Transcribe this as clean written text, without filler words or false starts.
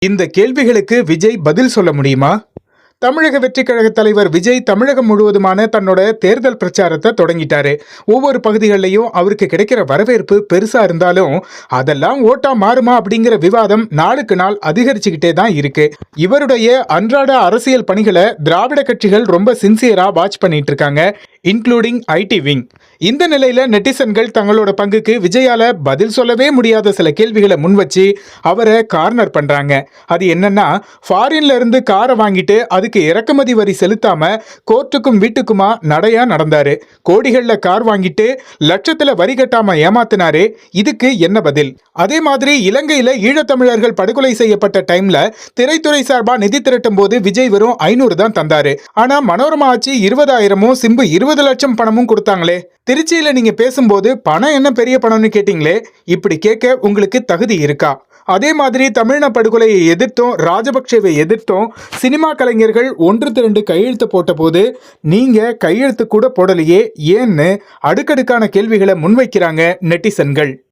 இந்த கேள்விகளுக்கு விஜய் பதில் சொல்ல முடியுமா? தமிழக வெற்றிக் கழக தலைவர் விஜய் தமிழகம் முழுவதுமான தன்னோட தேர்தல் பிரச்சாரத்தை தொடங்கிட்டாரு. ஒவ்வொரு பகுதிகளிலையும் அவருக்கு கிடைக்கிற வரவேற்பு பெருசா இருந்தாலும் அதெல்லாம் ஓட்டா மாறுமா அப்படிங்கிற விவாதம் நாளுக்கு நாள் அதிகரிச்சுக்கிட்டே தான் இருக்கு. இவருடைய அன்றாட அரசியல் பணிகளை திராவிட கட்சிகள் ரொம்ப சின்சியரா வாட்ச் பண்ணிட்டு இருக்காங்க, இன்க்ளூடிங் ஐடி விங். இந்த நிலையில நெட்டிசன்கள் தங்களோட பங்குக்கு விஜயால பதில் சொல்லவே முடியாத சில கேள்விகளை முன்வச்சு அவரை கார்னர் பண்றாங்க. அது என்னன்னா, ஃபாரின்ல இருந்து காரை வாங்கிட்டு அதுக்கு இறக்குமதி வரி செலுத்தாம கோர்ட்டுக்கும் வீட்டுக்குமா நடையா நடந்தாரு. கோடிகள்ல கார் வாங்கிட்டு லட்சத்துல வரி கட்டாம ஏமாத்தினாரு. இதுக்கு என்ன பதில்? அதே மாதிரி இலங்கையில ஈழத்தமிழர்கள் படுகொலை செய்யப்பட்ட டைம்ல திரைத்துறை சார்பா நிதி திரட்டும் போது விஜய் வெறும் 500 தான் தந்தாரு. ஆனா மனோரமா ஆட்சி 20,000 சிம்பு 20 லட்சம் பணமும் கொடுத்தாங்களே. திருச்சியில நீங்க பேசும்போது பணம் என்ன பெரிய பணம்னு கேட்டீங்களே. இப்படி கேட்க உங்களுக்கு தகுதி இருக்கா? அதே மாதிரி தமிழின படுகொலையை எதிர்த்தும் ராஜபக்சேவை எதிர்த்தும் சினிமா கலைஞர்கள் 1-2 கையெழுத்து போட்ட போது நீங்க கையெழுத்து கூட போடலையே ஏன்னு அடுக்கடுக்கான கேள்விகளை முன்வைக்கிறாங்க நெட்டிசன்கள்.